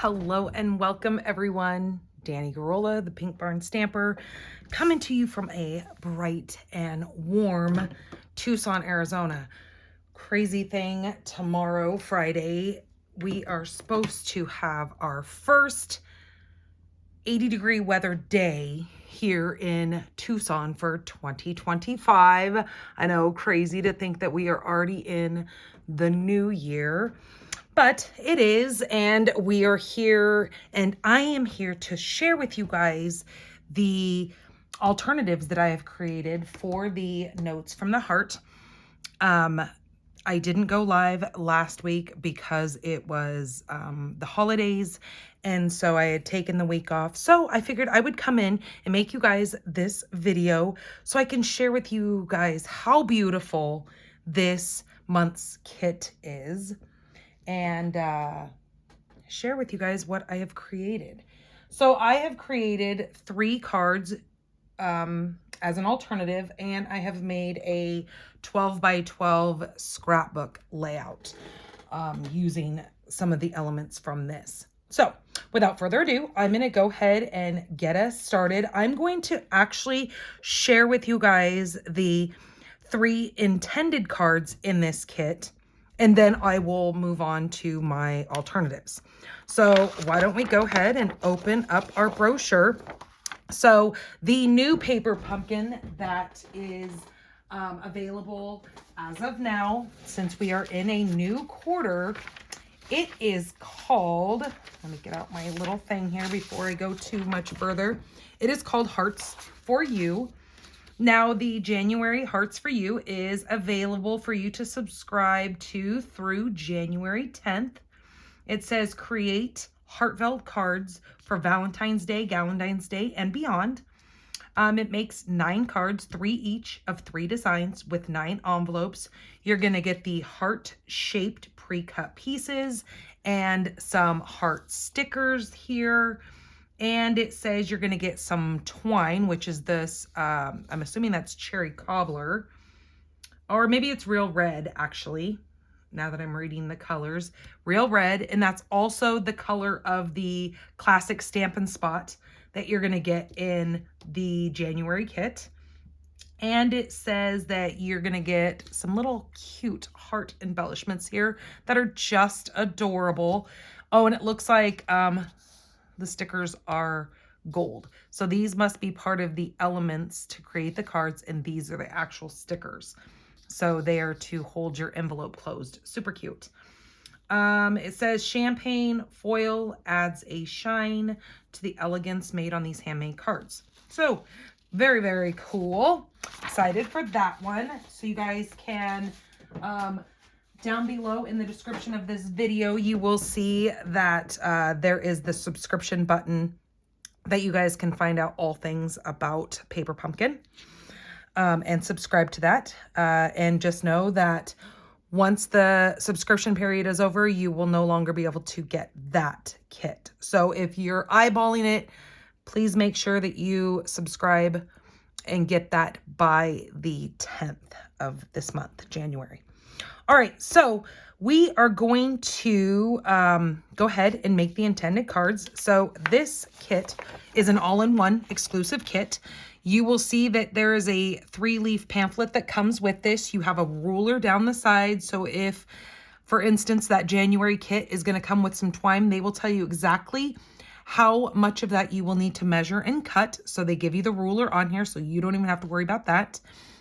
Hello and welcome everyone. Danny Garola, the Pink Barn Stamper, coming to you from a bright and warm Tucson, Arizona. Crazy thing, tomorrow, Friday, we are supposed to have our first 80-degree weather day here in Tucson for 2025. I know, crazy to think that we are already in the new year. But it is, and we are here, and I am here to share with you guys the alternatives that I have created for the Notes from the Heart. I didn't go live last week because it was the holidays, and so I had taken the week off. So I figured I would come in and make you guys this video so I can share with you guys how beautiful this month's kit is, and share with you guys what I have created. So I have created 3 cards as an alternative, and I have made a 12 by 12 scrapbook layout using some of the elements from this. So without further ado, I'm going to go ahead and get us started. I'm going to actually share with you guys the 3 intended cards in this kit, and then I will move on to my alternatives. So why don't we go ahead and open up our brochure. So the new paper pumpkin that is available as of now, since we are in a new quarter, it is called, let me get out my little thing here before I go too much further. It is called Hearts for You. Now, the January Hearts for You is available for you to subscribe to through January 10th. It says create heartfelt cards for Valentine's Day, Galentine's Day, and beyond. It makes 9 cards, 3 each of 3 designs with 9 envelopes. You're going to get the heart-shaped pre-cut pieces and some heart stickers here. And it says you're going to get some twine, which is this, I'm assuming that's cherry cobbler. Or maybe it's real red, actually, now that I'm reading the colors. Real red, and that's also the color of the classic Stampin' Spot that you're going to get in the January kit. And it says that you're going to get some little cute heart embellishments here that are just adorable. Oh, and it looks like the stickers are gold. So these must be part of the elements to create the cards, and these are the actual stickers. So they are to hold your envelope closed. Super cute. It says champagne foil adds a shine to the elegance made on these handmade cards. So very, very cool. Excited for that one. So you guys can, down below in the description of this video, you will see that there is the subscription button that you guys can find out all things about Paper Pumpkin, and subscribe to that. And just know that once the subscription period is over, you will no longer be able to get that kit. So if you're eyeballing it, please make sure that you subscribe and get that by the 10th of this month, January. All right, so we are going to go ahead and make the intended cards. So this kit is an all-in-one exclusive kit. You will see that there is a 3-leaf pamphlet that comes with this. You have a ruler down the side. So if, for instance, that January kit is going to come with some twine, they will tell you exactly how much of that you will need to measure and cut. So they give you the ruler on here, so you don't even have to worry about that.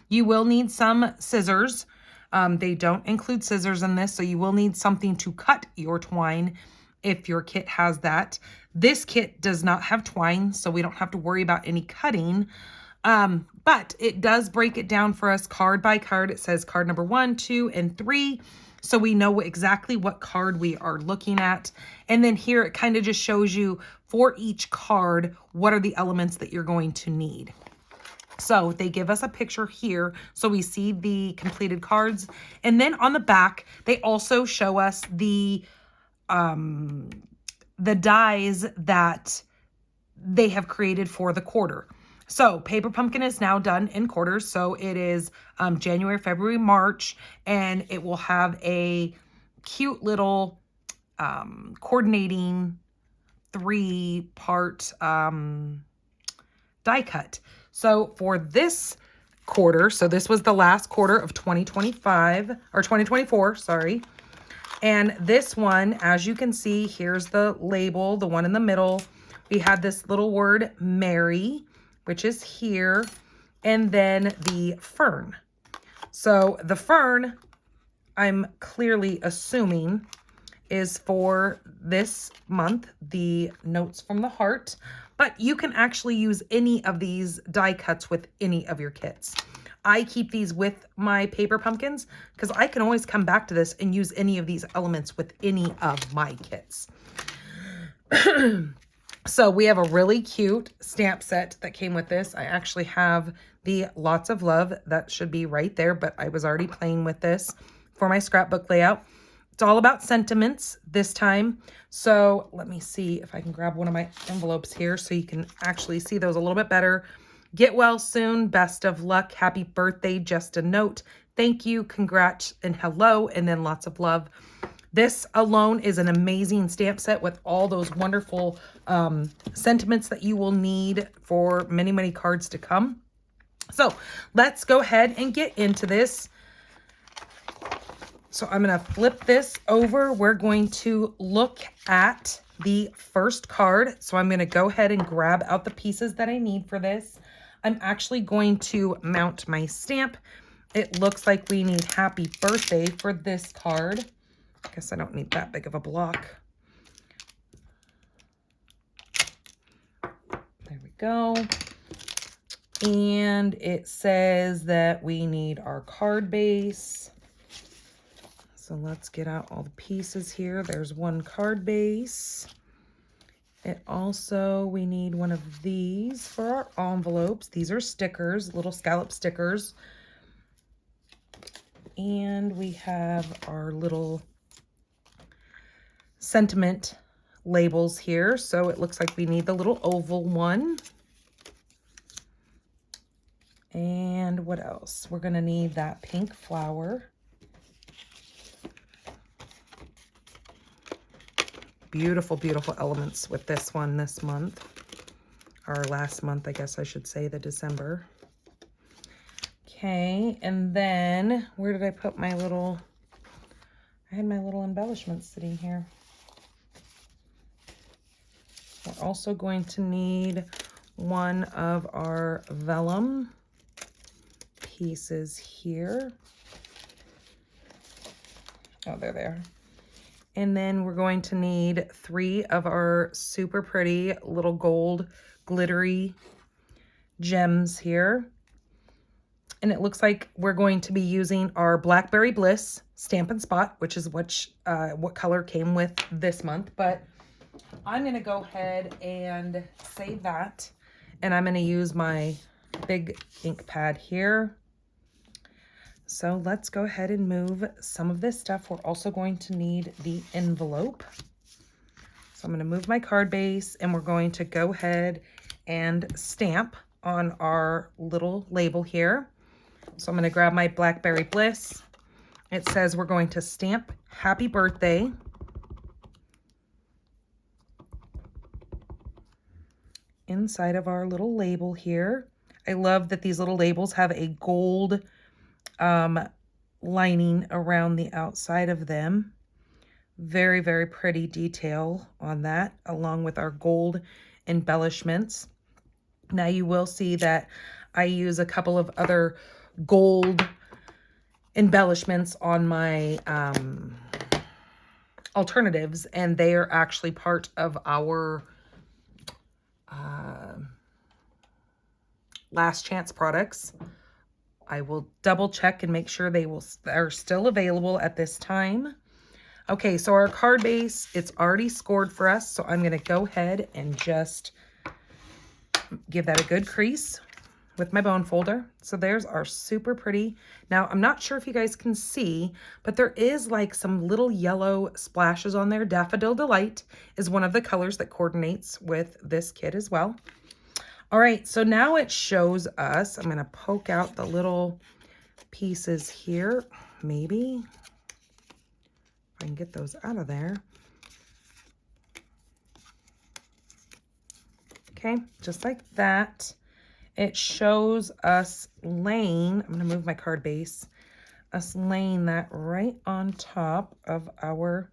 You will need some scissors. They don't include scissors in this, so you will need something to cut your twine if your kit has that. This kit does not have twine, so we don't have to worry about any cutting. But it does break it down for us card by card. It says card number 1, 2, and 3. So we know exactly what card we are looking at. And then here it kind of just shows you for each card, what are the elements that you're going to need. So they give us a picture here, so we see the completed cards. And then on the back, they also show us the dies that they have created for the quarter. So Paper Pumpkin is now done in quarters. So it is January, February, March, and it will have a cute little coordinating 3-part die cut. So for this quarter, so this was the last quarter of 2025 or 2024, sorry. And this one, as you can see, here's the label, the one in the middle. We had this little word Mary, which is here, and then the fern. So the fern, I'm clearly assuming, is for this month, the Notes from the Heart, but you can actually use any of these die cuts with any of your kits. I keep these with my paper pumpkins because I can always come back to this and use any of these elements with any of my kits. So we have a really cute stamp set that came with this. I actually have the Lots of Love that should be right there, but I was already playing with this for my scrapbook layout. It's all about sentiments this time. So let me see if I can grab one of my envelopes here so you can actually see those a little bit better. Get well soon. Best of luck. Happy birthday. Just a note. Thank you. Congrats and hello. And then lots of love. This alone is an amazing stamp set with all those wonderful sentiments that you will need for many, many cards to come. So let's go ahead and get into this. So I'm going to flip this over. We're going to look at the first card. So I'm going to go ahead and grab out the pieces that I need for this. I'm actually going to mount my stamp. It looks like we need happy birthday for this card. I guess I don't need that big of a block. There we go. And it says that we need our card base. So let's get out all the pieces here. There's one card base. It also, we need one of these for our envelopes. These are stickers, little scallop stickers. And we have our little sentiment labels here. So it looks like we need the little oval one. And what else? We're going to need that pink flower. Beautiful, beautiful elements with this one this month. Or last month, I guess I should say, the December. Okay, and then where did I put my little... I had my little embellishments sitting here. We're also going to need one of our vellum pieces here. Oh, they're there. And then we're going to need 3 of our super pretty little gold glittery gems here. And it looks like we're going to be using our Blackberry Bliss Stampin' Spot, which is what color came with this month. But I'm going to go ahead and save that. And I'm going to use my big ink pad here. So let's go ahead and move some of this stuff. We're also going to need the envelope. So I'm going to move my card base and we're going to go ahead and stamp on our little label here. So I'm going to grab my Blackberry Bliss. It says we're going to stamp happy birthday. Inside of our little label here. I love that these little labels have a gold lining around the outside of them. Very, very pretty detail on that, along with our gold embellishments. Now you will see that I use a couple of other gold embellishments on my alternatives, and they are actually part of our Last Chance products. I will double check and make sure are still available at this time. Okay, so our card base, it's already scored for us. So I'm going to go ahead and just give that a good crease with my bone folder. So there's our super pretty. Now, I'm not sure if you guys can see, but there is like some little yellow splashes on there. Daffodil Delight is one of the colors that coordinates with this kit as well. All right, so now it shows us, I'm going to poke out the little pieces here, maybe. If I can get those out of there. Okay, just like that. It shows us laying, I'm going to move my card base, us laying that right on top of our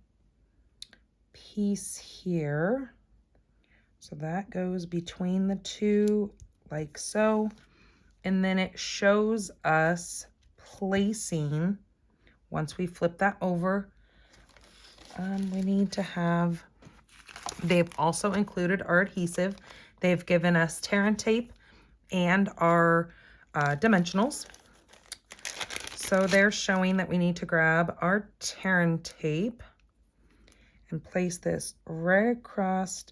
piece here. So that goes between the two like so. And then it shows us placing, once we flip that over, we need to have, they've also included our adhesive. They've given us tear and tape and our dimensionals. So they're showing that we need to grab our tear and tape and place this right across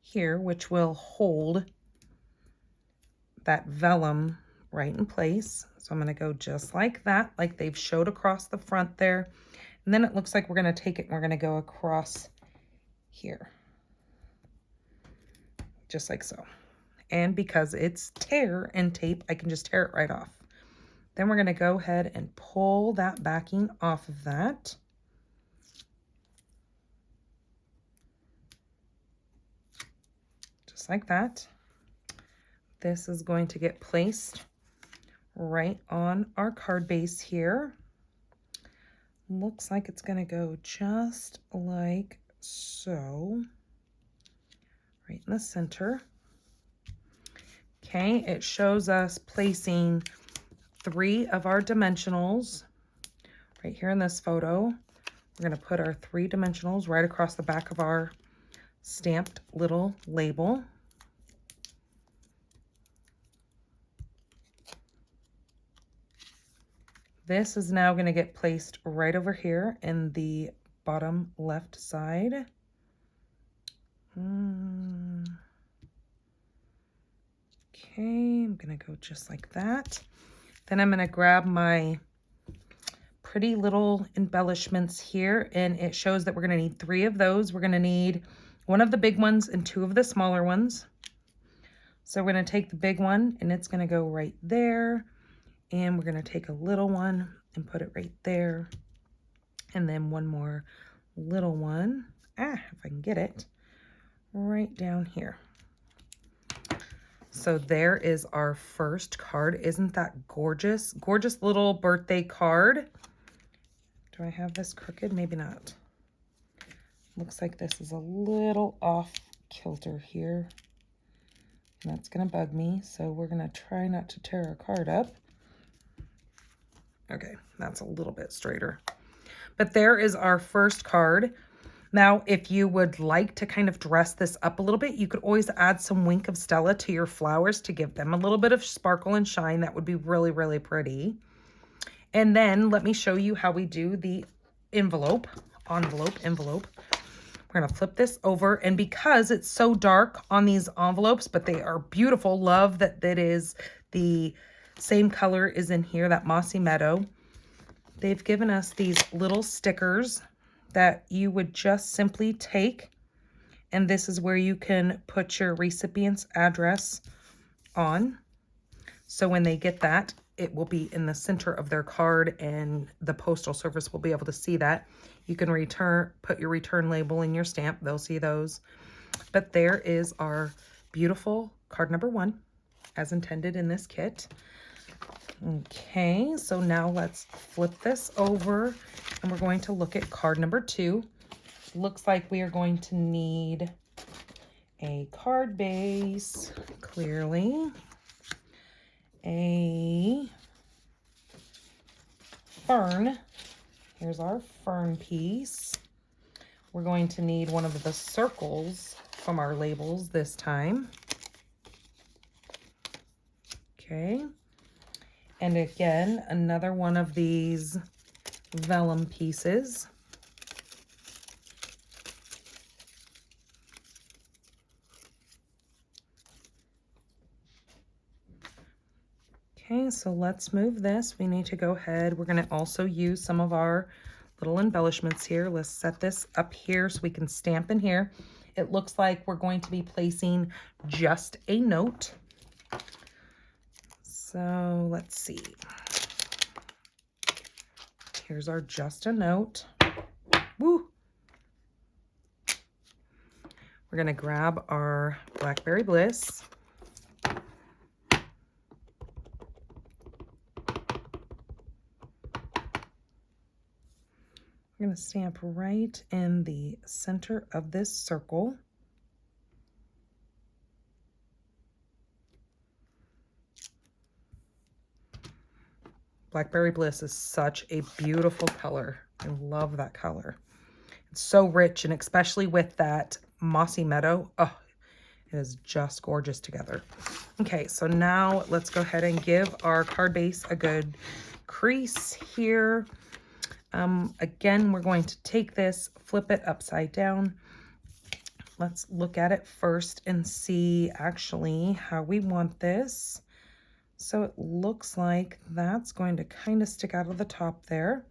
here, which will hold that vellum right in place. So I'm going to go just like that, like they've showed across the front there. And then it looks like we're going to take it and we're going to go across here, just like so. And because it's tear and tape, I can just tear it right off. Then we're going to go ahead and pull that backing off of that. Just like that. This is going to get placed right on our card base here. Looks like it's going to go just like so, right in the center. Okay, it shows us placing 3 of our dimensionals right here in this photo. We're going to put our 3 dimensionals right across the back of our stamped little label. This is now going to get placed right over here in the bottom left side. Okay, I'm going to go just like that. Then I'm going to grab my pretty little embellishments here, and it shows that we're going to need 3 of those. We're going to need 1 of the big ones and 2 of the smaller ones. So we're going to take the big one, and it's going to go right there. And we're going to take a little one and put it right there. And then 1 more little one, if I can get it, right down here. So there is our first card. Isn't that gorgeous? Gorgeous little birthday card. Do I have this crooked? Maybe not. Looks like this is a little off kilter here. And that's going to bug me. So we're going to try not to tear our card up. Okay, that's a little bit straighter. But there is our first card. Now, if you would like to kind of dress this up a little bit, you could always add some Wink of Stella to your flowers to give them a little bit of sparkle and shine. That would be really, really pretty. And then let me show you how we do the envelope. We're going to flip this over. And because it's so dark on these envelopes, but they are beautiful, love that that is the same color is in here, that Mossy Meadow. They've given us these little stickers that you would just simply take, and this is where you can put your recipient's address on. So when they get that, it will be in the center of their card, and the postal service will be able to see that. You can put your return label in your stamp. They'll see those. But there is our beautiful card number 1 as intended in this kit. Okay, so now let's flip this over and we're going to look at card number 2. Looks like we are going to need a card base, clearly, a fern. Here's our fern piece. We're going to need one of the circles from our labels this time. Okay. And again, another one of these vellum pieces. Okay, so let's move this. We need to go ahead. We're going to also use some of our little embellishments here. Let's set this up here so we can stamp in here. It looks like we're going to be placing just a note. So let's see. Here's our just a note. Woo! We're going to grab our Blackberry Bliss. I'm going to stamp right in the center of this circle. Blackberry Bliss is such a beautiful color. I love that color. It's so rich, and especially with that mossy meadow, oh, it is just gorgeous together. Okay, so now let's go ahead and give our card base a good crease here. Again, we're going to take this, flip it upside down. Let's look at it first and see actually how we want this. So it looks like that's going to kind of stick out of the top there.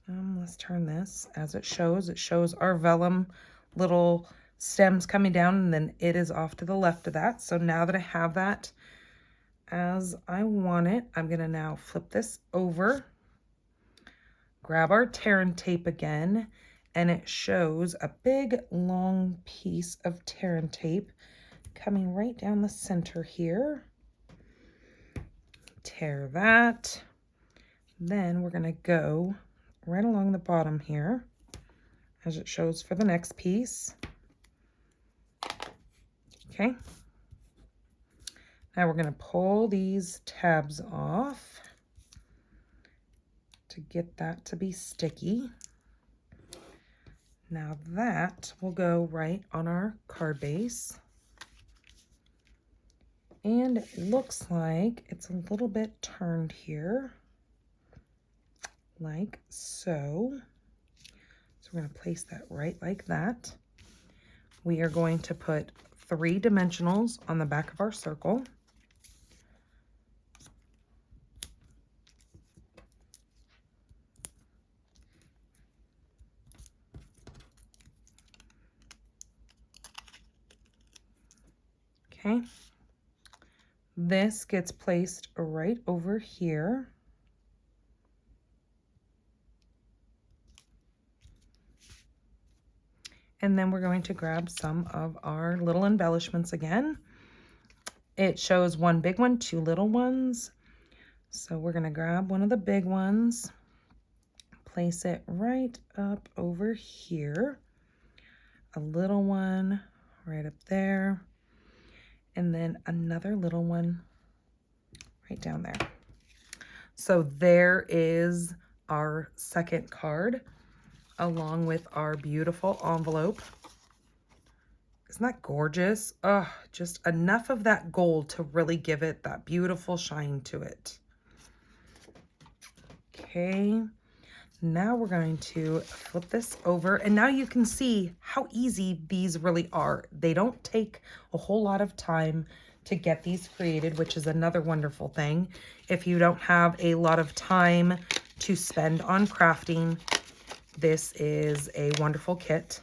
Let's turn this as it shows. It shows our vellum little stems coming down, and then it is off to the left of that. So now that I have that as I want it, I'm going to now flip this over, grab our tear and tape again, and it shows a big long piece of tear and tape coming right down the center here. Tear that. Then we're going to go right along the bottom here as it shows for the next piece. Okay. Now we're going to pull these tabs off to get that to be sticky. Now that will go right on our card base. And it looks like it's a little bit turned here, like so. So we're going to place that right like that. We are going to put 3 dimensionals on the back of our circle. Okay. This gets placed right over here. And then we're going to grab some of our little embellishments again. It shows 1 big one, 2 little ones. So we're going to grab one of the big ones, place it right up over here, a little one right up there, and then another little one right down there. So there is our second card, along with our beautiful envelope. Isn't that gorgeous? Oh, just enough of that gold to really give it that beautiful shine to it. Okay, now we're going to flip this over, and now you can see how easy these really are. They don't take a whole lot of time to get these created, which is another wonderful thing. If you don't have a lot of time to spend on crafting, this is a wonderful kit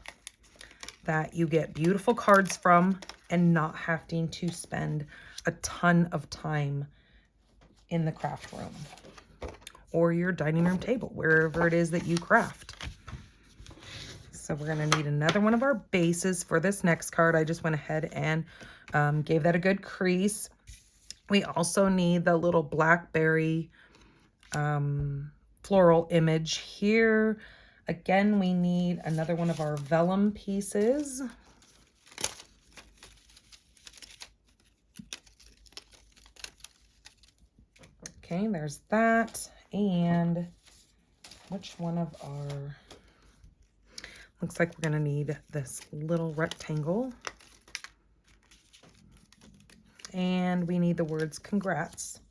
that you get beautiful cards from and not having to spend a ton of time in the craft room or your dining room table, wherever it is that you craft. So we're going to need another one of our bases for this next card. I just went ahead and gave that a good crease. We also need the little blackberry floral image here. Again, we need another one of our vellum pieces. Okay, there's that. And which one of our... Looks like we're going to need this little rectangle. And we need the words congrats.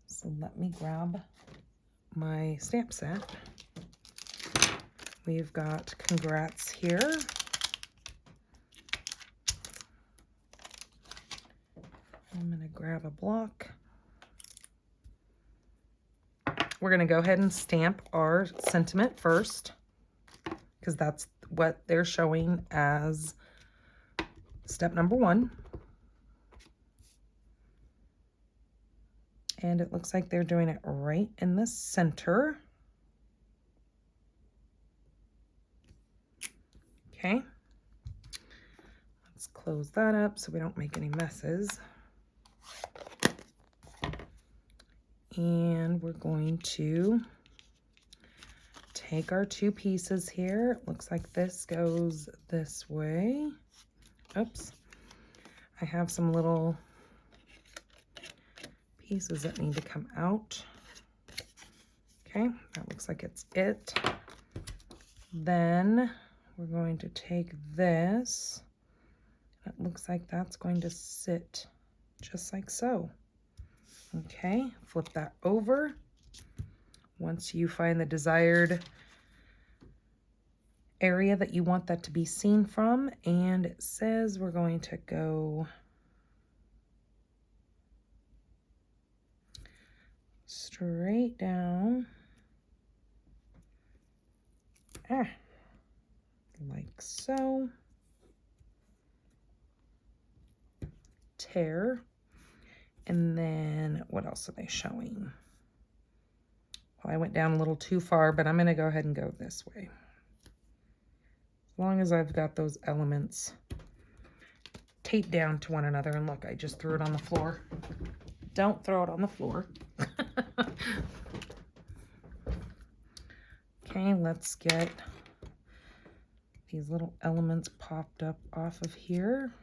So let me grab my stamp set. We've got congrats here. I'm going to grab a block. We're going to go ahead and stamp our sentiment first, because that's what they're showing as step number 1. And it looks like they're doing it right in the center. Okay. Let's close that up so we don't make any messes. And we're going to take our two pieces here. It looks like this goes this way. Oops. I have some little pieces that need to come out. Okay, that looks like it's it. Then we're going to take this. It looks like that's going to sit just like so. Okay, flip that over. Once you find the desired area that you want that to be seen from, and it says we're going to go straight down, like so. Tear. And then what else are they showing? Well, I went down a little too far, but I'm going to go ahead and go this way. As long as I've got those elements taped down to one another. And look, I just threw it on the floor. Don't throw it on the floor. Okay, let's get these little elements popped up off of here.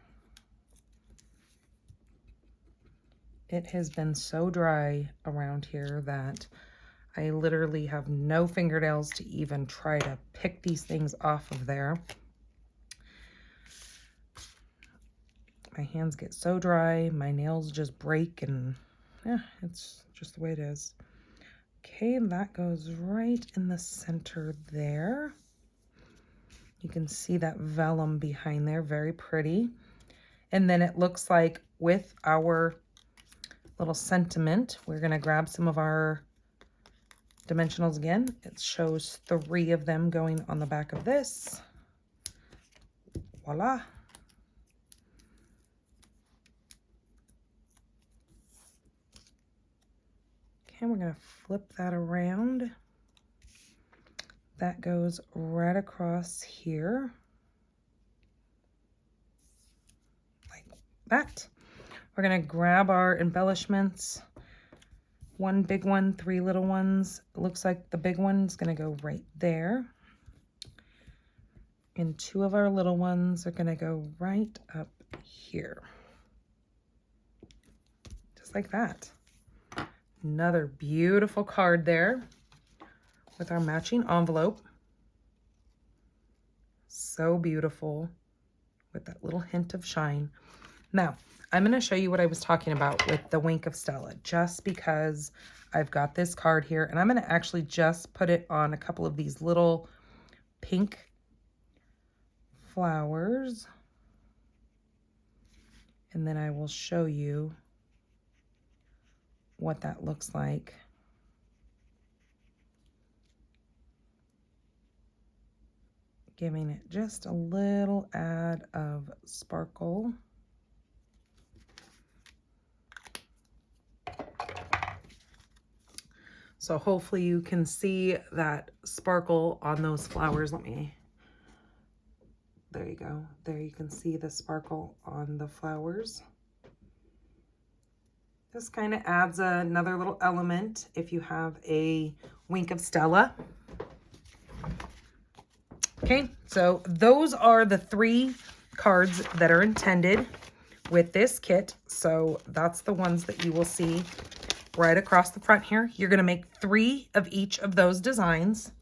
It has been so dry around here that I literally have no fingernails to even try to pick these things off of there. My hands get so dry, my nails just break, and yeah, it's just the way it is. Okay, that goes right in the center there. You can see that vellum behind there, very pretty. And then it looks like with our little sentiment, we're going to grab some of our dimensionals again. It shows 3 of them going on the back of this. Voila. Okay, we're going to flip that around. That goes right across here. Like that. We're going to grab our embellishments. 1 big one, 3 little ones. It looks like the big one's going to go right there. And 2 of our little ones are going to go right up here. Just like that. Another beautiful card there with our matching envelope. So beautiful with that little hint of shine. Now, I'm going to show you what I was talking about with the Wink of Stella, just because I've got this card here, and I'm going to actually just put it on a couple of these little pink flowers, and then I will show you what that looks like. Giving it just a little add of sparkle. So hopefully you can see that sparkle on those flowers. There you go. There you can see the sparkle on the flowers. This kind of adds another little element if you have a Wink of Stella. Okay, so those are the 3 cards that are intended with this kit. So that's the ones that you will see right across the front here. You're going to make 3 of each of those designs.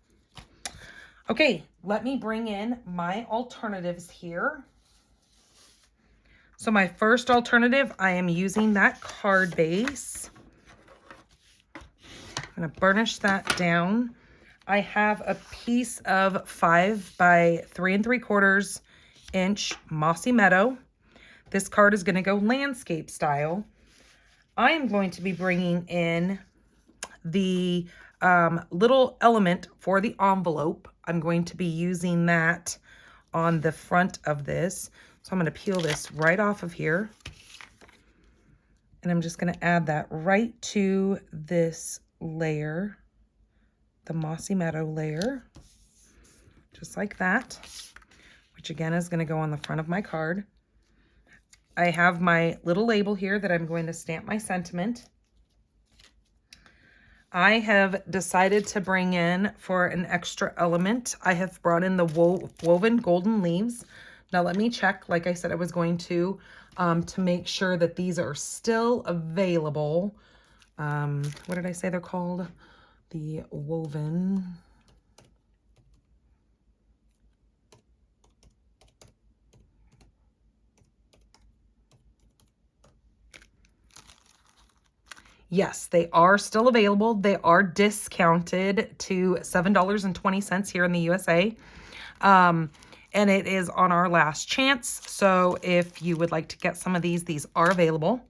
Okay, let me bring in my alternatives here. So my first alternative, I am using that card base. I'm going to burnish that down. I have a piece of 5 by 3 3/4 inch Mossy Meadow. This card is going to go landscape style. I am going to be bringing in the little element for the envelope. I'm going to be using that on the front of this. So I'm going to peel this right off of here. And I'm just going to add that right to this layer, the Mossy Meadow layer, just like that, which again is going to go on the front of my card. I have my little label here that I'm going to stamp my sentiment. I have decided to bring in, for an extra element, I have brought in the woven golden leaves. Now let me check, like I said I was going to make sure that these are still available. What did I say they're called? The woven. Yes, they are still available. They are discounted to $7.20 here in the USA. And it is on our last chance. So if you would like to get some of these are available.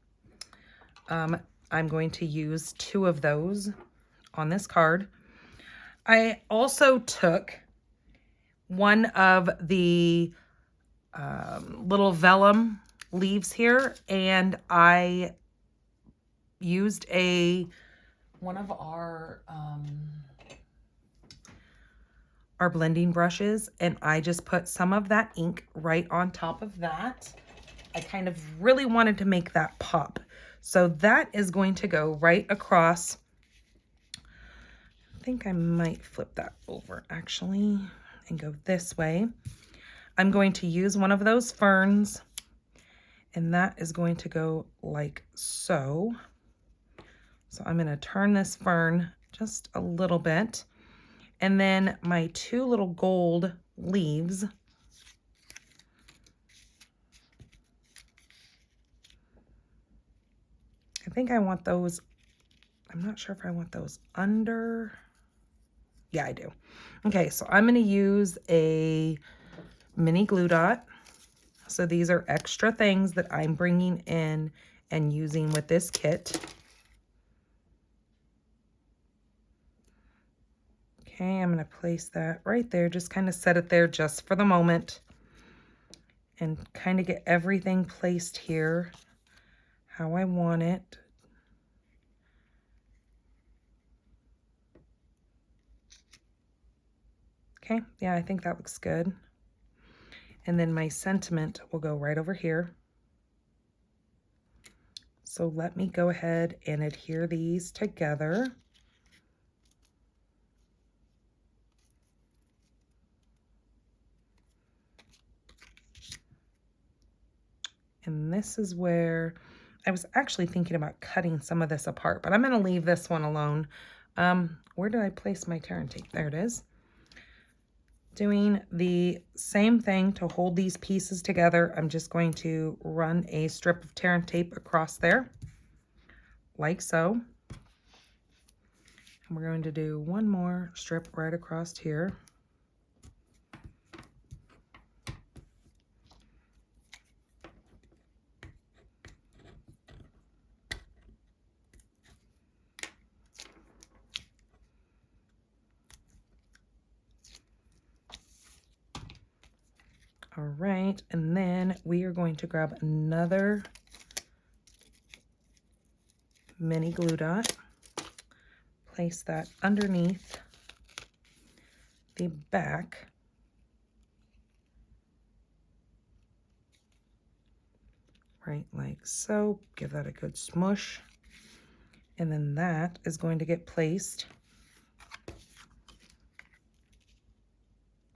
I'm going to use 2 of those on this card. I also took one of the little vellum leaves here, and I used one of our blending brushes, and I just put some of that ink right on top of that. I kind of really wanted to make that pop. So that is going to go right across. I think I might flip that over actually and go this way. I'm going to use one of those ferns, and that is going to go like so. So I'm going to turn this fern just a little bit. And then my 2 little gold leaves. I think I want those, I'm not sure if I want those under. Yeah, I do. Okay, so I'm going to use a mini glue dot. So these are extra things that I'm bringing in and using with this kit. Okay, I'm going to place that right there, just kind of set it there just for the moment and kind of get everything placed here how I want it. Okay, yeah, I think that looks good. And then my sentiment will go right over here. So let me go ahead and adhere these together. And this is where I was actually thinking about cutting some of this apart, but I'm going to leave this one alone. Where did I place my tear and tape? There it is. Doing the same thing to hold these pieces together. I'm just going to run a strip of tear and tape across there, like so. And we're going to do one more strip right across here. All right, and then we are going to grab another mini glue dot, place that underneath the back. Right, like so. Give that a good smush. And then that is going to get placed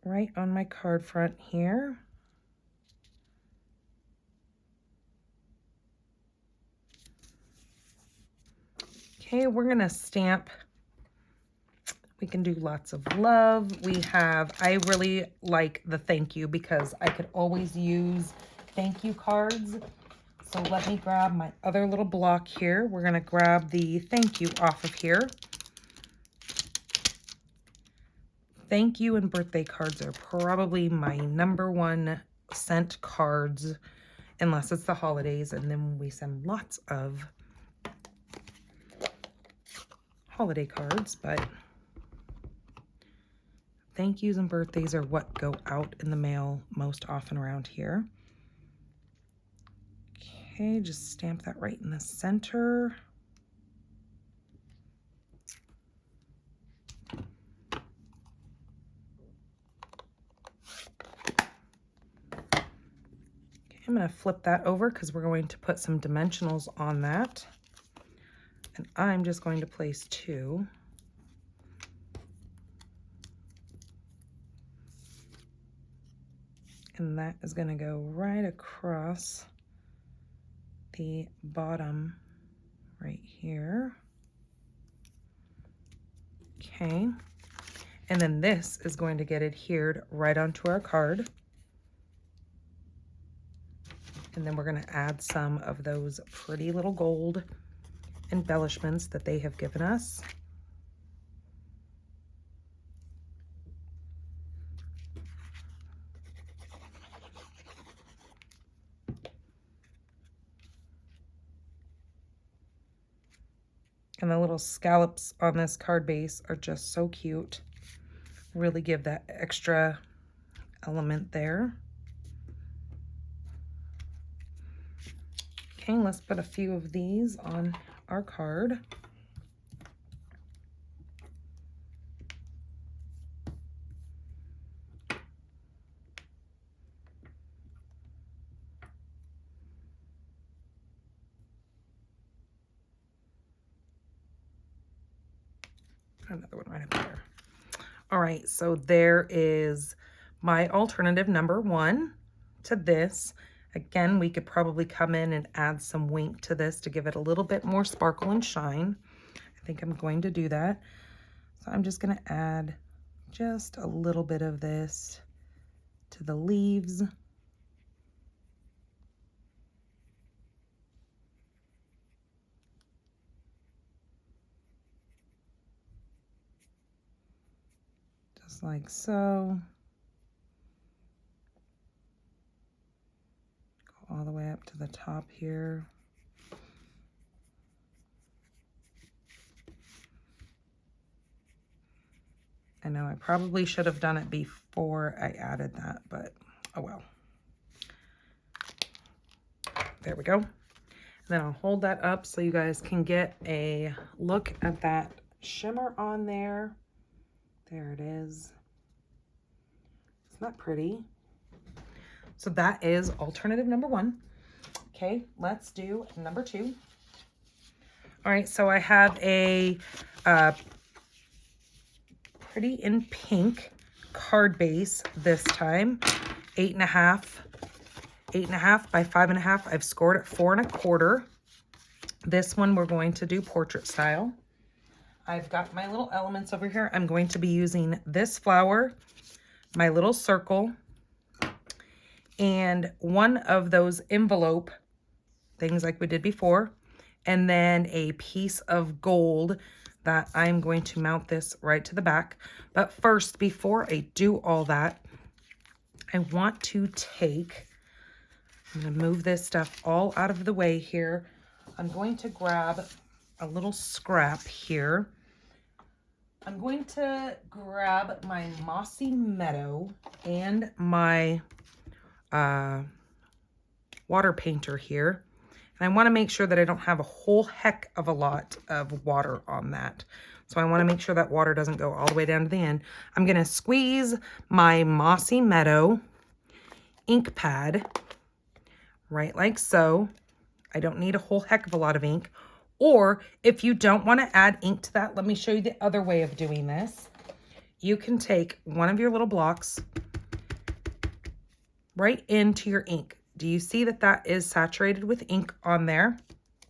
right on my card front here. Okay, we're going to stamp. We can do lots of love. I really like the thank you because I could always use thank you cards. So let me grab my other little block here. We're going to grab the thank you off of here. Thank you and birthday cards are probably my #1 sent cards, unless it's the holidays, and then we send lots of holiday cards, but thank yous and birthdays are what go out in the mail most often around here. Okay, just stamp that right in the center. Okay, I'm going to flip that over because we're going to put some dimensionals on that. And I'm just going to place 2. And that is going to go right across the bottom right here. Okay. And then this is going to get adhered right onto our card. And then we're going to add some of those pretty little gold embellishments that they have given us. And the little scallops on this card base are just so cute. Really give that extra element there. Okay, let's put a few of these on our card. Another one right up there. All right, so there is my alternative number 1 to this. Again, we could probably come in and add some wink to this to give it a little bit more sparkle and shine. I think I'm going to do that. So I'm just going to add just a little bit of this to the leaves. Just like so. Go all the way up to the top here. I know I probably should have done it before I added that, but oh well. There we go. And then I'll hold that up so you guys can get a look at that shimmer on there. There it is. Isn't that pretty? So that is alternative number 1. Okay, let's do number 2. All right, so I have a Pretty in Pink card base this time. 8.5 by 5.5. I've scored it 4 1/4. This one we're going to do portrait style. I've got my little elements over here. I'm going to be using this flower, my little circle, and one of those envelope things like we did before, and then a piece of gold that I'm going to mount this right to the back. But first, before I do all that, I want to take, I'm going to move this stuff all out of the way here. I'm going to grab a little scrap here. I'm going to grab my Mossy Meadow and my water painter here. And I want to make sure that I don't have a whole heck of a lot of water on that. So I want to make sure that water doesn't go all the way down to the end. I'm going to squeeze my Mossy Meadow ink pad right like so. I don't need a whole heck of a lot of ink. Or if you don't want to add ink to that, let me show you the other way of doing this. You can take one of your little blocks right into your ink. Do you see that that is saturated with ink on there?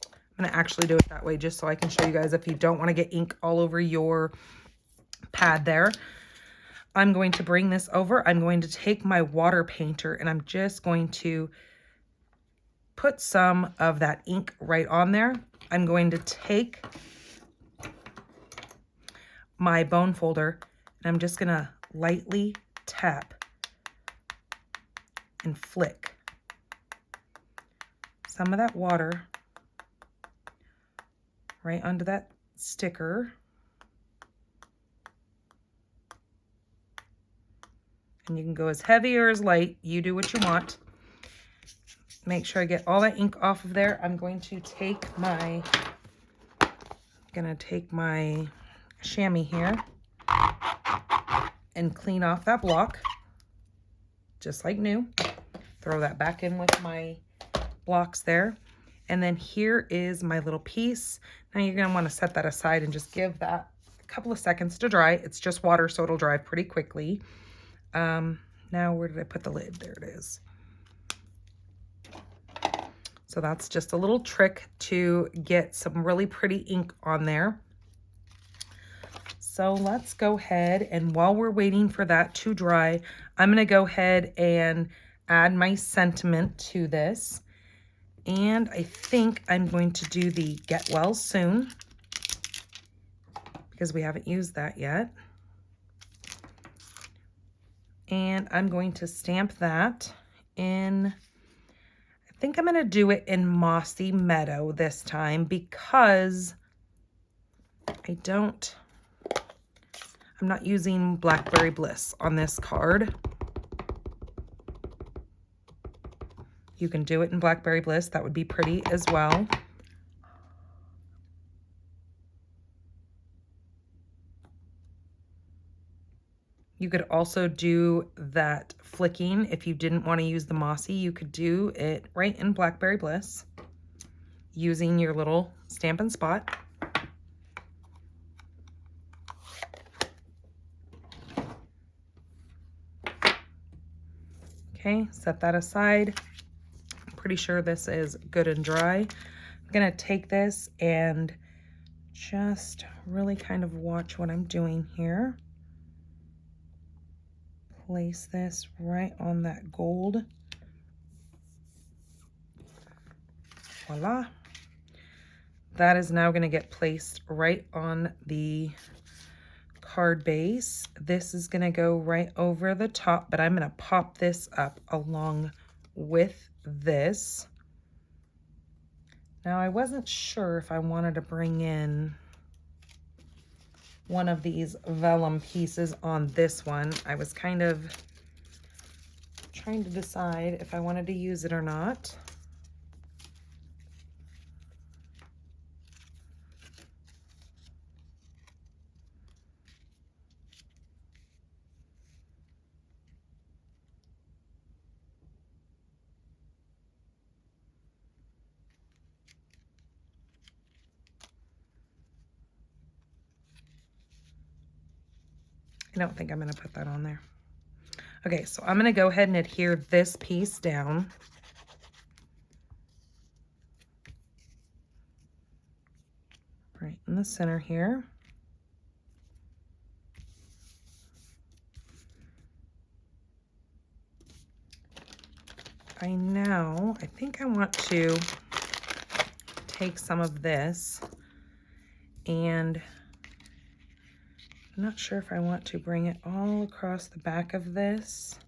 I'm going to actually do it that way just so I can show you guys if you don't want to get ink all over your pad there. I'm going to bring this over. I'm going to take my water painter and I'm just going to put some of that ink right on there. I'm going to take my bone folder and I'm just going to lightly tap and flick some of that water right onto that sticker. And you can go as heavy or as light. You do what you want. Make sure I get all that ink off of there. I'm going to take my chamois here and clean off that block just like new. Throw that back in with my blocks there. And then here is my little piece. Now you're gonna wanna set that aside and just give that a couple of seconds to dry. It's just water, so it'll dry pretty quickly. Now where did I put the lid? There it is. So that's just a little trick to get some really pretty ink on there. So let's go ahead, and while we're waiting for that to dry, I'm gonna go ahead and add my sentiment to this. And I think I'm going to do the Get Well Soon, because we haven't used that yet. And I'm going to stamp that in, I think I'm gonna do it in Mossy Meadow this time, because I'm not using Blackberry Bliss on this card. You can do it in Blackberry Bliss. That would be pretty as well. You could also do that flicking. If you didn't want to use the Mossy, you could do it right in Blackberry Bliss using your little Stampin' Spot. Okay, set that aside. I'm pretty sure this is good and dry. I'm gonna take this and just really kind of watch what I'm doing here. Place this right on that gold. Voila. That is now gonna get placed right on the card base. This is gonna go right over the top, but I'm gonna pop this up along with this. Now I wasn't sure if I wanted to bring in one of these vellum pieces on this one. I was kind of trying to decide if I wanted to use it or not. I don't think I'm going to put that on there. Okay, so I'm going to go ahead and adhere this piece down. Right in the center here. I think I want to take some of this, and I'm not sure if I want to bring it all across the back of this,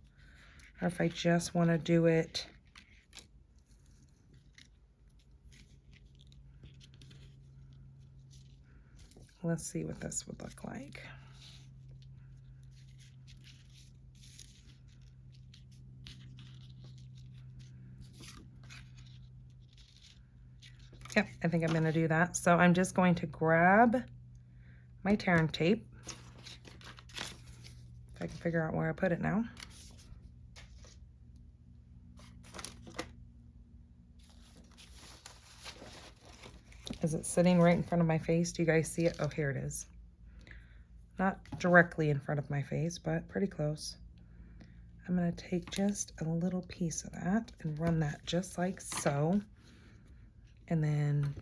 or if I just want to do it let's see what this would look like. Yep, I think I'm going to do that. So I'm just going to grab my tear and tape. If I can figure out where I put it now. Is it sitting right in front of my face? Do you guys see it? Oh, here it is. Not directly in front of my face, but pretty close. I'm going to take just a little piece of that and run that just like so. And then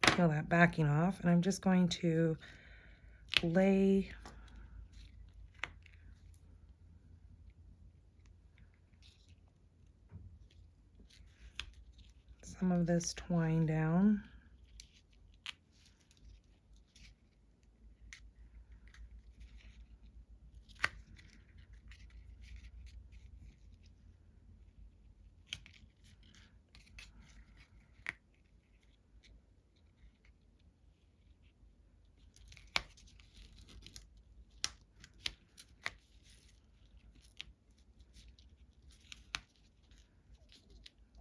peel that backing off, and I'm just going to lay some of this twine down.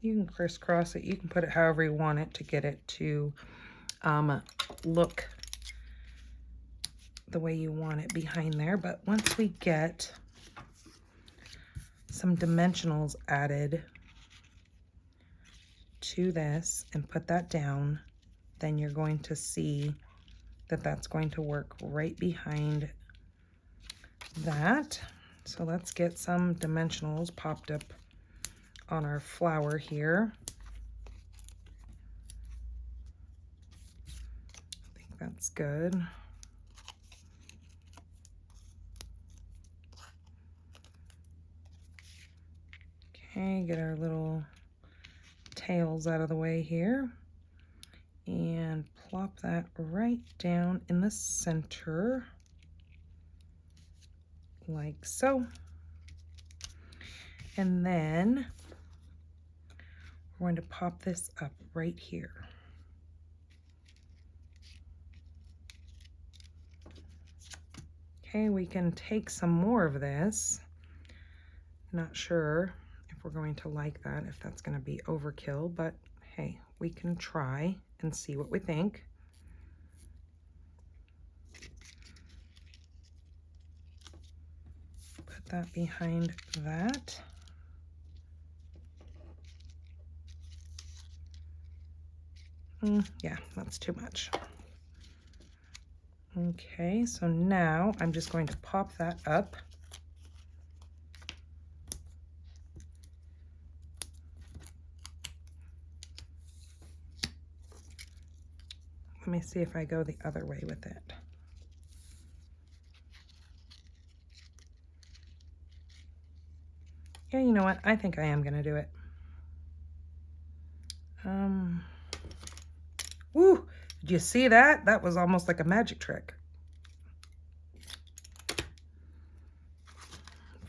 You can crisscross it. You can put it however you want it to get it to look the way you want it behind there. But once we get some dimensionals added to this and put that down, then you're going to see that that's going to work right behind that. So let's get some dimensionals popped up on our flower here. I think that's good. Okay, get our little tails out of the way here and plop that right down in the center like so. And then we're going to pop this up right here. Okay, we can take some more of this. Not sure if we're going to like that, if that's going to be overkill, but hey, we can try and see what we think. Put that behind that. Yeah, that's too much. Okay, so now I'm just going to pop that up. Let me see if I go the other way with it. Yeah, you know what? I think I am gonna do it. Woo! Did you see that? That was almost like a magic trick.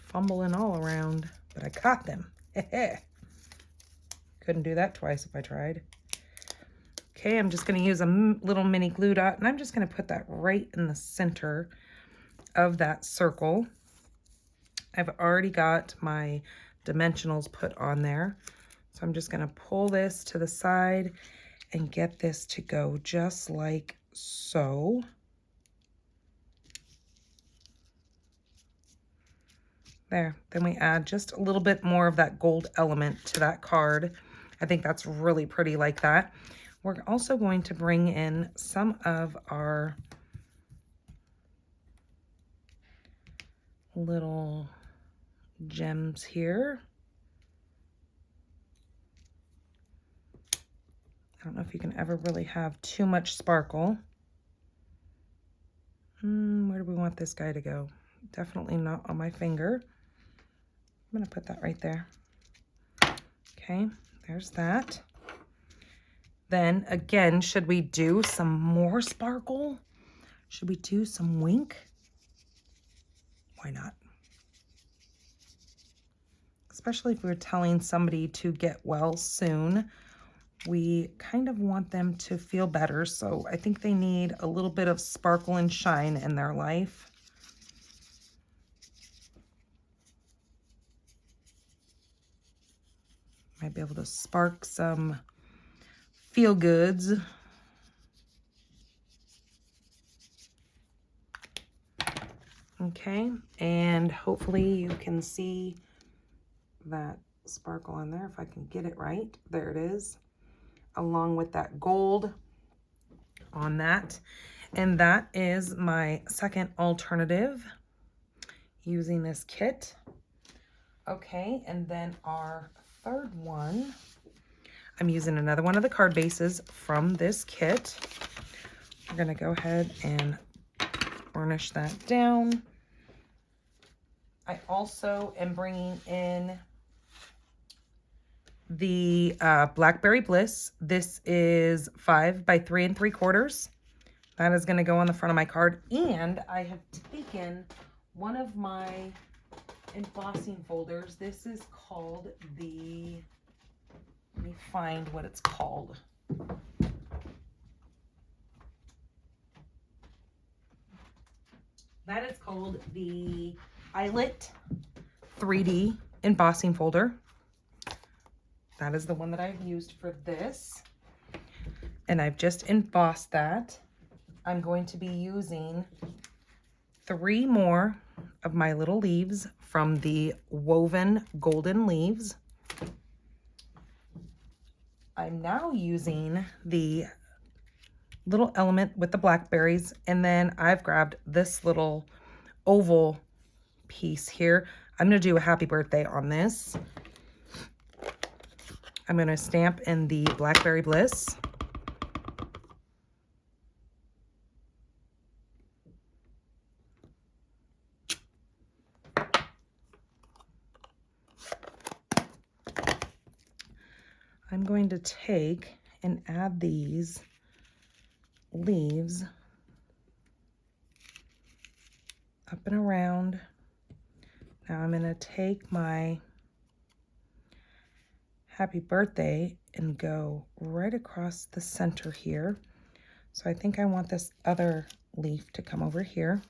Fumbling all around, but I caught them. Couldn't do that twice if I tried. Okay, I'm just going to use a little mini glue dot, and I'm just going to put that right in the center of that circle. I've already got my dimensionals put on there, so I'm just going to pull this to the side and get this to go just like so. There, then we add just a little bit more of that gold element to that card. I think that's really pretty like that. We're also going to bring in some of our little gems here. I don't know if you can ever really have too much sparkle. Where do we want this guy to go? Definitely not on my finger. I'm gonna put that right there. Okay, there's that. Then again, should we do some more sparkle? Should we do some wink? Why not? Especially if we're telling somebody to get well soon, we kind of want them to feel better. So I think they need a little bit of sparkle and shine in their life. Might be able to spark some feel goods. Okay, and hopefully you can see that sparkle on there if I can get it right. There it is, along with that gold on that. And that is my second alternative using this kit. Okay, and then our third one, I'm using another one of the card bases from this kit. We're gonna go ahead and burnish that down. I also am bringing in the Blackberry Bliss. This is 5 by 3 3/4. That is going to go on the front of my card. And I have taken one of my embossing folders. This is called the, let me find what it's called. That is called the Eyelet 3D embossing folder. That is the one that I've used for this. And I've just embossed that. I'm going to be using 3 more of my little leaves from the Woven Golden Leaves. I'm now using the little element with the blackberries, and then I've grabbed this little oval piece here. I'm going to do a happy birthday on this. I'm going to stamp in the Blackberry Bliss. I'm going to take and add these leaves up and around. Now I'm going to take my happy birthday and go right across the center here. So I think I want this other leaf to come over here.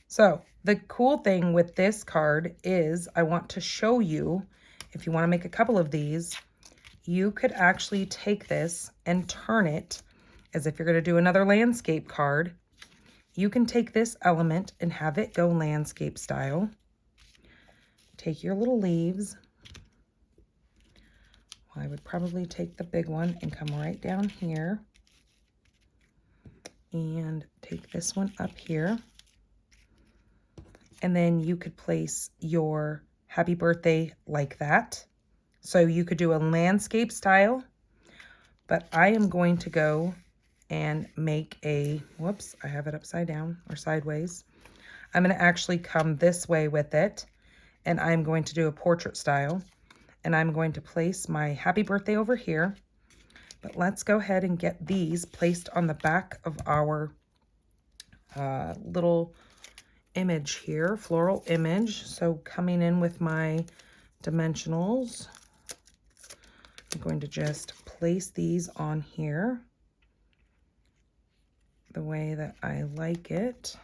So the cool thing with this card is I want to show you, if you want to make a couple of these, you could actually take this and turn it as if you're going to do another landscape card. You can take this element and have it go landscape style. Take your little leaves. Well, I would probably take the big one and come right down here. And take this one up here. And then you could place your happy birthday like that. So you could do a landscape style, but I am going to go and make a, whoops, I have it upside down or sideways. I'm going to actually come this way with it, and I'm going to do a portrait style, and I'm going to place my happy birthday over here. But let's go ahead and get these placed on the back of our little image here, floral image. So coming in with my dimensionals, I'm going to just place these on here the way that I like it.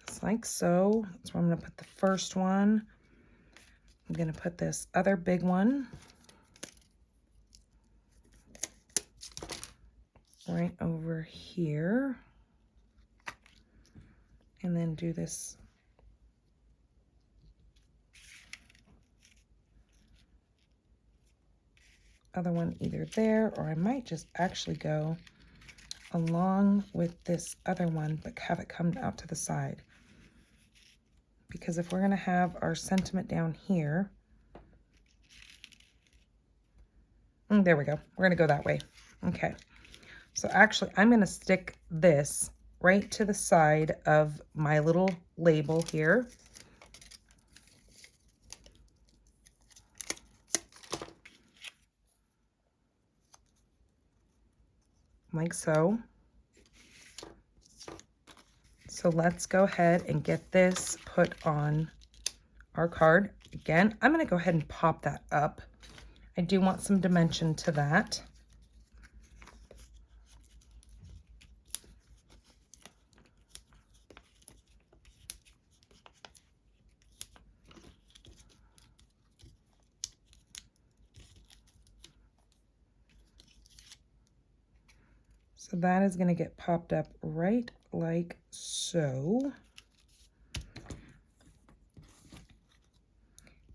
Just like so. That's where I'm going to put the first one. I'm going to put this other big one right over here. And then do this other one either there, or I might just actually go along with this other one, but have it come out to the side. Because if we're going to have our sentiment down here, there we go. We're going to go that way. Okay. So actually, I'm going to stick this right to the side of my little label here. Like so. So let's go ahead and get this put on our card. Again, I'm going to go ahead and pop that up. I do want some dimension to that. So that is going to get popped up right like so.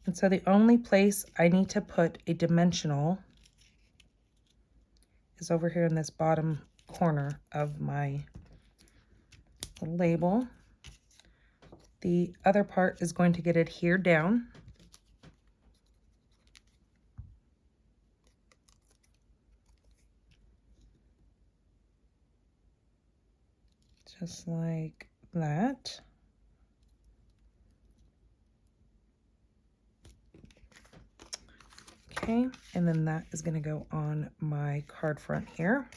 And so the only place I need to put a dimensional is over here in this bottom corner of my label. The other part is going to get adhered down. Just like that. Okay, and then that is going to go on my card front here.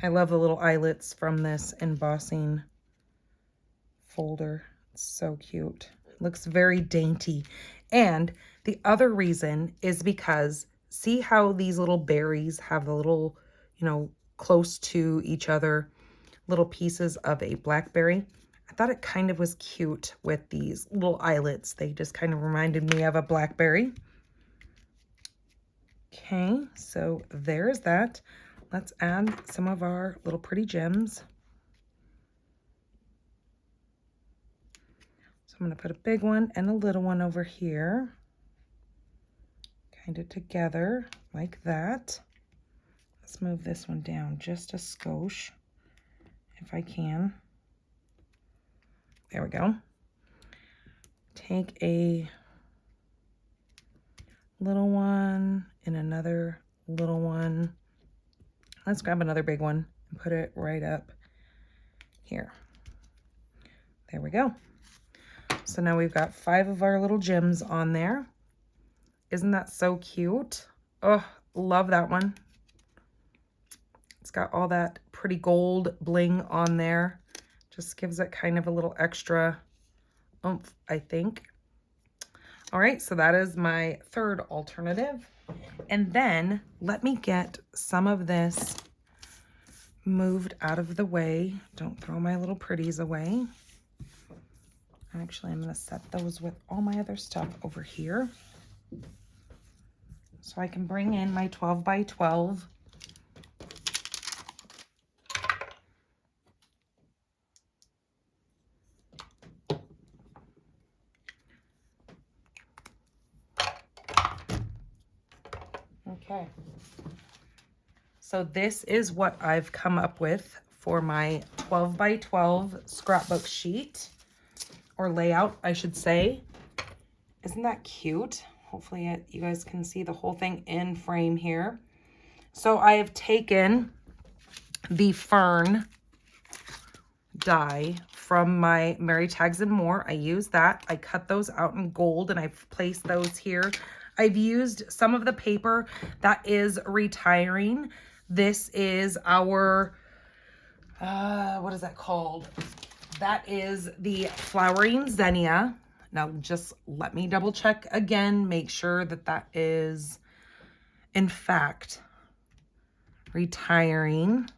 I love the little eyelets from this embossing folder. It's so cute. It looks very dainty. And the other reason is because see how these little berries have the little, you know, close to each other, little pieces of a blackberry? I thought it kind of was cute with these little eyelets. They just kind of reminded me of a blackberry. Okay, so there's that. Let's add some of our little pretty gems. So I'm going to put a big one and a little one over here, kind of together like that. Let's move this one down just a skosh if I can. There we go. Take a little one and another little one. Let's grab another big one and put it right up here. There we go. So now we've got 5 of our little gems on there. Isn't that so cute? Oh, love that one. It's got all that pretty gold bling on there. Just gives it kind of a little extra oomph, I think. All right, so that is my third alternative. And then let me get some of this moved out of the way. Don't throw my little pretties away. Actually, I'm going to set those with all my other stuff over here, so I can bring in my 12 by 12. Okay. So this is what I've come up with for my 12 by 12 scrapbook sheet, or layout, I should say. Isn't that cute? Hopefully you guys can see the whole thing in frame here. So I have taken the fern die from my Mary Tags and More. I used that. I cut those out in gold and I've placed those here. I've used some of the paper that is retiring. This is our, what is that called? That is the Flowering Zinnia. Now just let me double check again, make sure that that is in fact retiring,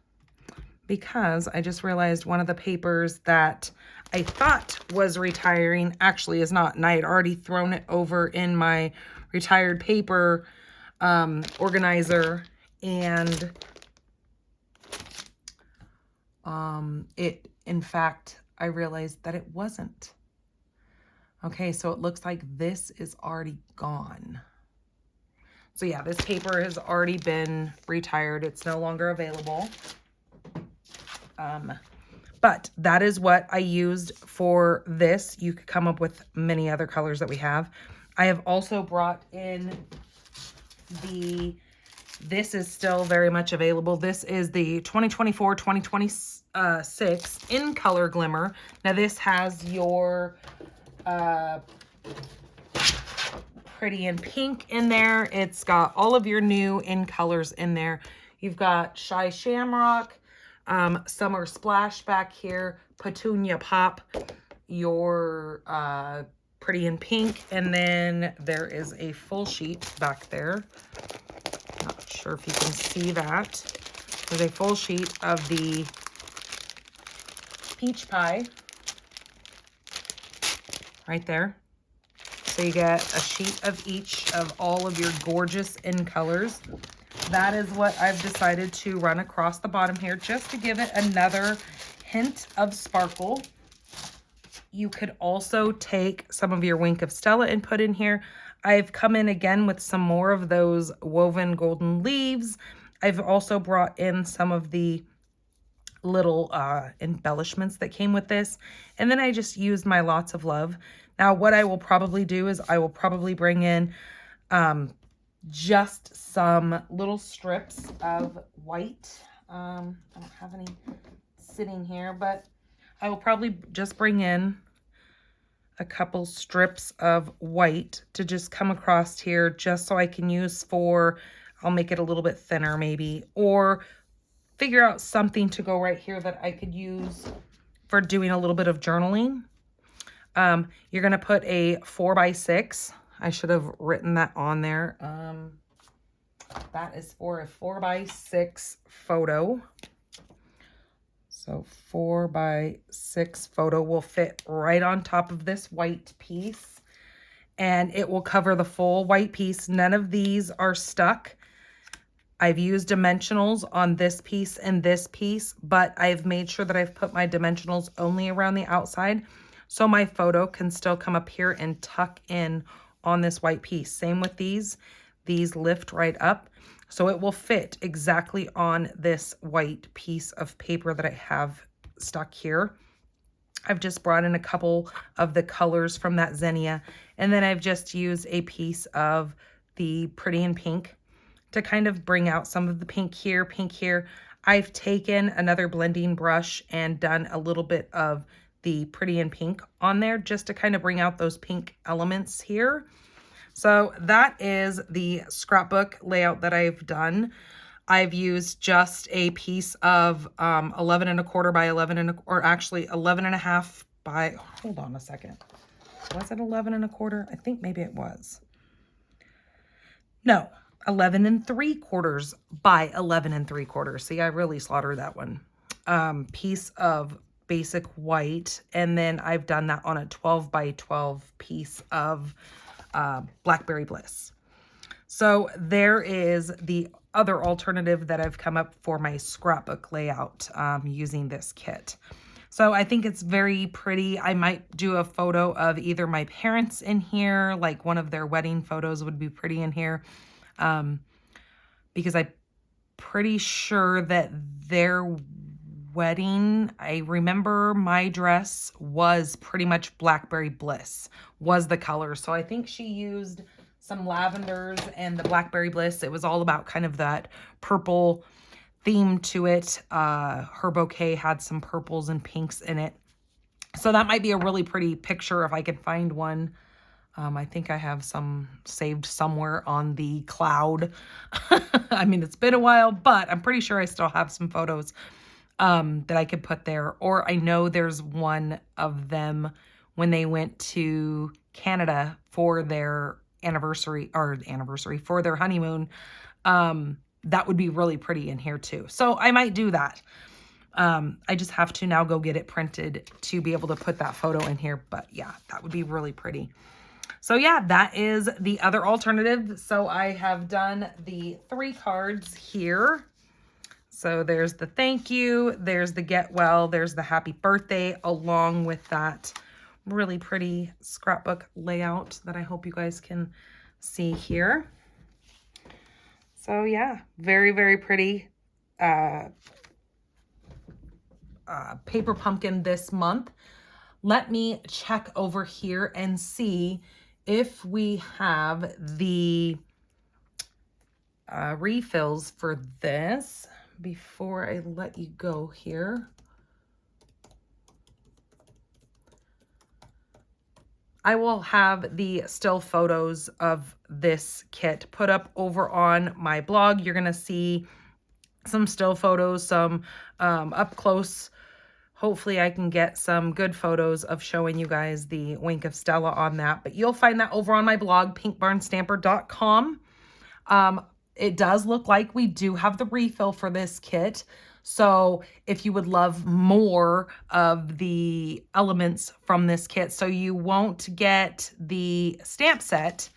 because I just realized one of the papers that I thought was retiring actually is not, and I had already thrown it over in my retired paper organizer, and it, in fact, I realized that it wasn't. Okay, so it looks like this is already gone. So yeah, this paper has already been retired. It's no longer available. But that is what I used for this. You could come up with many other colors that we have. I have also brought in this is still very much available. This is the 2024-2026 in color glimmer. Now this has your pretty in pink in there. It's got all of your new in colors in there. You've got Shy Shamrock, Summer Splash back here, Petunia Pop, your pretty in pink, and then there is a full sheet back there. Not sure if you can see that. There's a full sheet of the Peach Pie right there. So you get a sheet of each of all of your gorgeous in colors. That is what I've decided to run across the bottom here, just to give it another hint of sparkle. You could also take some of your Wink of Stella and put in here. I've come in again with some more of those woven golden leaves. I've also brought in some of the little embellishments that came with this. And then I just used my Lots of Love. Now what I will probably do is I will probably bring in just some little strips of white. I don't have any sitting here, but I will probably just bring in a couple strips of white to just come across here, just so I can use for, I'll make it a little bit thinner maybe, or figure out something to go right here that I could use for doing a little bit of journaling. You're going to put a 4x6. I should have written that on there. That is for a 4x6 photo. So 4x6 photo will fit right on top of this white piece, and it will cover the full white piece. None of these are stuck. I've used dimensionals on this piece and this piece, but I've made sure that I've put my dimensionals only around the outside so my photo can still come up here and tuck in on this white piece. Same with these. These lift right up, so it will fit exactly on this white piece of paper that I have stuck here. I've just brought in a couple of the colors from that zinnia, and then I've just used a piece of the Pretty in Pink to kind of bring out some of the pink here, pink here. I've taken another blending brush and done a little bit of the Pretty in Pink on there just to kind of bring out those pink elements here. So that is the scrapbook layout that I've done. I've used just a piece of 11 1/4 by 11 and or actually 11 1/2 by, hold on a second. Was it 11 1/4? I think maybe it was. No, 11 3/4 by 11 3/4. See, I really slaughtered that one. Piece of basic white, and then I've done that on a 12 by 12 piece of Blackberry Bliss. So there is the other alternative that I've come up for my scrapbook layout using this kit. So I think it's very pretty. I might do a photo of either my parents in here, like one of their wedding photos would be pretty in here, because I'm pretty sure that their wedding, I remember my dress was pretty much Blackberry Bliss was the color. So I think she used some lavenders and the Blackberry Bliss. It was all about kind of that purple theme to it. Her bouquet had some purples and pinks in it. So that might be a really pretty picture if I could find one. I think I have some saved somewhere on the cloud. I mean, it's been a while, but I'm pretty sure I still have some photos that I could put there. Or I know there's one of them when they went to Canada for their anniversary for their honeymoon. That would be really pretty in here too. So I might do that. I just have to now go get it printed to be able to put that photo in here. But yeah, that would be really pretty. So yeah, that is the other alternative. So I have done the 3 cards here. So there's the thank you, there's the get well, there's the happy birthday, along with that really pretty scrapbook layout that I hope you guys can see here. So yeah, very, very pretty paper pumpkin this month. Let me check over here and see if we have the refills for this before I let you go here. I will have the still photos of this kit put up over on my blog. You're going to see some still photos, some up close. Hopefully I can get some good photos of showing you guys the Wink of Stella on that. But you'll find that over on my blog, pinkbarnstamper.com. It does look like we do have the refill for this kit. So if you would love more of the elements from this kit, so you won't get the stamp set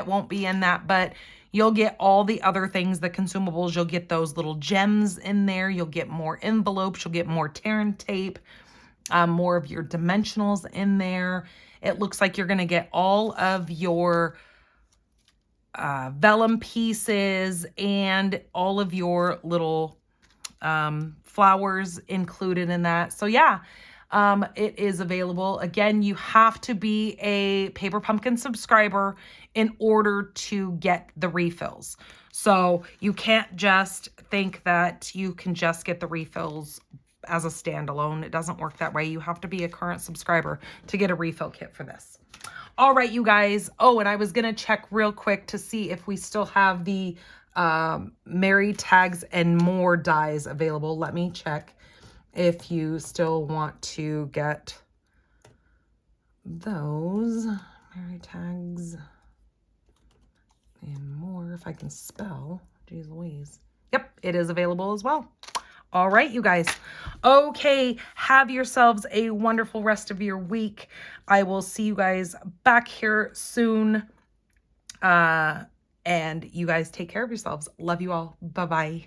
won't be in that, but you'll get all the other things, the consumables. You'll get those little gems in there. You'll get more envelopes. You'll get more tear and tape, more of your dimensionals in there. It looks like you're going to get all of your vellum pieces and all of your little flowers included in that. So yeah, it is available. Again, you have to be a Paper Pumpkin subscriber in order to get the refills. So you can't just think that you can just get the refills as a standalone. It doesn't work that way. You have to be a current subscriber to get a refill kit for this. All right, you guys. Oh, and I was going to check real quick to see if we still have the Mary Tags and More dies available. Let me check if you still want to get those Mary Tags and More, if I can spell. Jeez Louise. Yep, it is available as well. All right, you guys. Okay, have yourselves a wonderful rest of your week. I will see you guys back here soon. And you guys take care of yourselves. Love you all. Bye-bye.